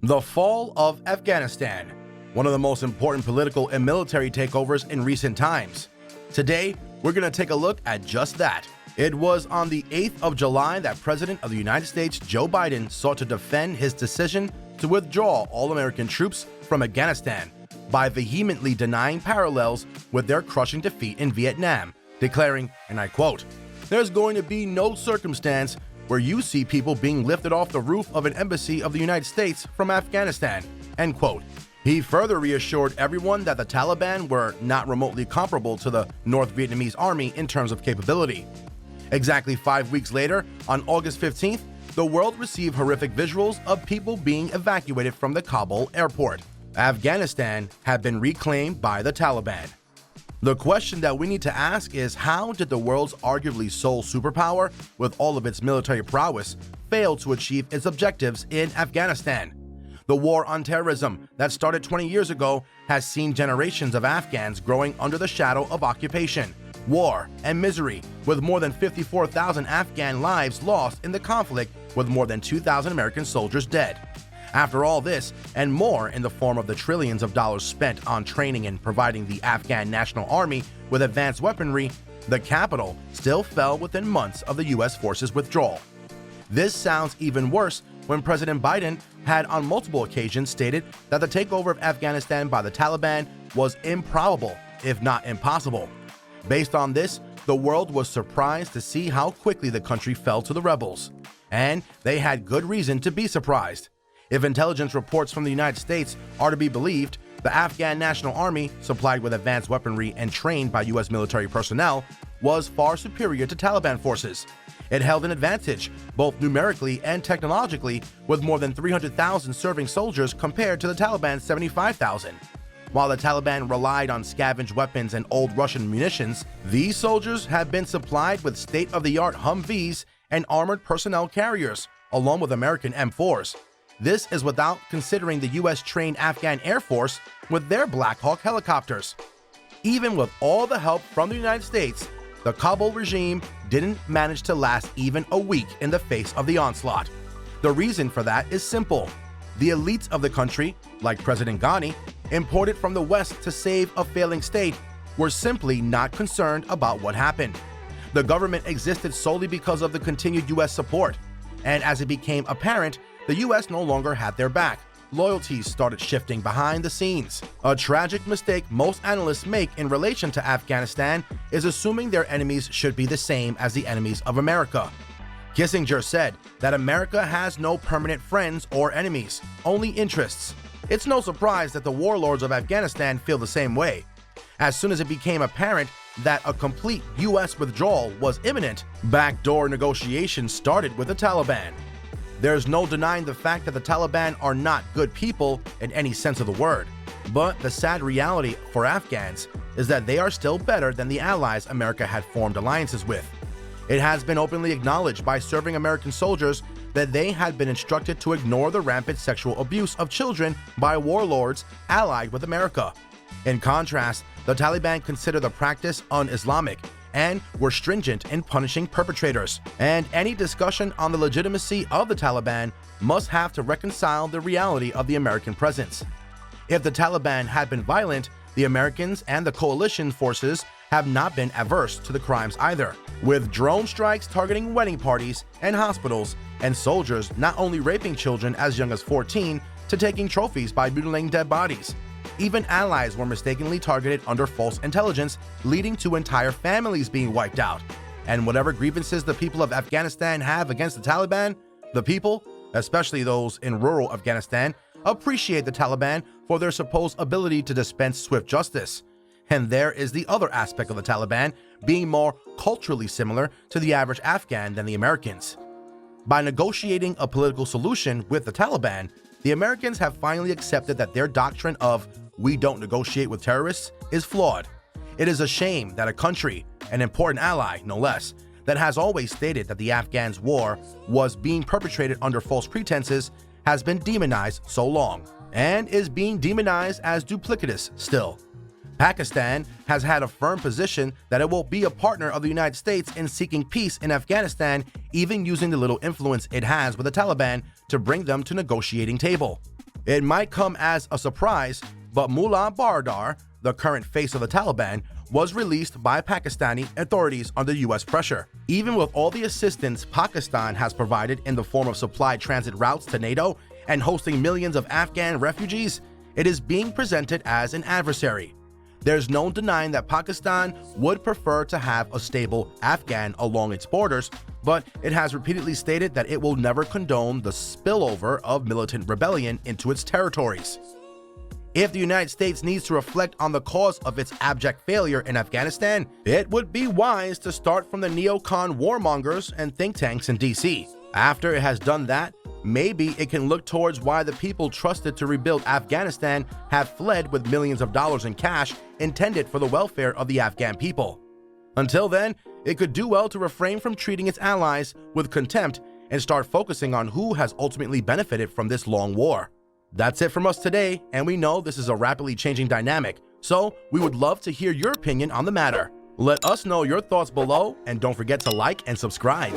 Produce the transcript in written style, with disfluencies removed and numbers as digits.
The fall of Afghanistan, one of the most important political and military takeovers in recent times. Today, we're going to take a look at just that. It was on the 8th of July that President of the United States, Joe Biden, sought to defend his decision to withdraw all American troops from Afghanistan by vehemently denying parallels with their crushing defeat in Vietnam, declaring, and I quote, "There's going to be no circumstance where you see people being lifted off the roof of an embassy of the United States from Afghanistan," end quote. He further reassured everyone that the Taliban were not remotely comparable to the North Vietnamese army in terms of capability. Exactly 5 weeks later, on August 15th, the world received horrific visuals of people being evacuated from the Kabul airport. Afghanistan had been reclaimed by the Taliban. The question that we need to ask is, how did the world's arguably sole superpower, with all of its military prowess, fail to achieve its objectives in Afghanistan? The war on terrorism that started 20 years ago has seen generations of Afghans growing under the shadow of occupation, war, and misery, with more than 54,000 Afghan lives lost in the conflict, with more than 2,000 American soldiers dead. After all this, and more in the form of the trillions of dollars spent on training and providing the Afghan National Army with advanced weaponry, the capital still fell within months of the U.S. forces' withdrawal. This sounds even worse when President Biden had on multiple occasions stated that the takeover of Afghanistan by the Taliban was improbable, if not impossible. Based on this, the world was surprised to see how quickly the country fell to the rebels. And they had good reason to be surprised. If intelligence reports from the United States are to be believed, the Afghan National Army, supplied with advanced weaponry and trained by U.S. military personnel, was far superior to Taliban forces. It held an advantage, both numerically and technologically, with more than 300,000 serving soldiers compared to the Taliban's 75,000. While the Taliban relied on scavenged weapons and old Russian munitions, these soldiers had been supplied with state-of-the-art Humvees and armored personnel carriers, along with American M4s. This is without considering the U.S.-trained Afghan Air Force with their Black Hawk helicopters. Even with all the help from the United States, the Kabul regime didn't manage to last even a week in the face of the onslaught. The reason for that is simple. The elites of the country, like President Ghani, imported from the West to save a failing state, were simply not concerned about what happened. The government existed solely because of the continued U.S. support, and as it became apparent, the U.S. no longer had their back. Loyalties started shifting behind the scenes. A tragic mistake most analysts make in relation to Afghanistan is assuming their enemies should be the same as the enemies of America. Kissinger said that America has no permanent friends or enemies, only interests. It's no surprise that the warlords of Afghanistan feel the same way. As soon as it became apparent that a complete U.S. withdrawal was imminent, backdoor negotiations started with the Taliban. There's no denying the fact that the Taliban are not good people in any sense of the word. But the sad reality for Afghans is that they are still better than the allies America had formed alliances with. It has been openly acknowledged by serving American soldiers that they had been instructed to ignore the rampant sexual abuse of children by warlords allied with America. In contrast, the Taliban consider the practice un-Islamic and were stringent in punishing perpetrators. And any discussion on the legitimacy of the Taliban must have to reconcile the reality of the American presence. If the Taliban had been violent, the Americans and the coalition forces have not been averse to the crimes either, with drone strikes targeting wedding parties and hospitals, and soldiers not only raping children as young as 14 to taking trophies by mutilating dead bodies. Even allies were mistakenly targeted under false intelligence, leading to entire families being wiped out. And whatever grievances the people of Afghanistan have against the Taliban, the people, especially those in rural Afghanistan, appreciate the Taliban for their supposed ability to dispense swift justice. And there is the other aspect of the Taliban being more culturally similar to the average Afghan than the Americans. By negotiating a political solution with the Taliban, the Americans have finally accepted that their doctrine of "we don't negotiate with terrorists" is flawed. It is a shame that a country, an important ally no less, that has always stated that the Afghans' war was being perpetrated under false pretenses has been demonized so long, and is being demonized as duplicitous still. Pakistan has had a firm position that it will be a partner of the United States in seeking peace in Afghanistan, even using the little influence it has with the Taliban to bring them to negotiating table. It might come as a surprise, but Mullah Baradar, the current face of the Taliban, was released by Pakistani authorities under US pressure. Even with all the assistance Pakistan has provided in the form of supply transit routes to NATO and hosting millions of Afghan refugees, it is being presented as an adversary. There's no denying that Pakistan would prefer to have a stable Afghan along its borders, but it has repeatedly stated that it will never condone the spillover of militant rebellion into its territories. If the United States needs to reflect on the cause of its abject failure in Afghanistan, it would be wise to start from the neocon warmongers and think tanks in DC. After it has done that, maybe it can look towards why the people trusted to rebuild Afghanistan have fled with millions of dollars in cash intended for the welfare of the Afghan people. Until then, it could do well to refrain from treating its allies with contempt and start focusing on who has ultimately benefited from this long war. That's it from us today, and we know this is a rapidly changing dynamic, so we would love to hear your opinion on the matter. Let us know your thoughts below, and don't forget to like and subscribe.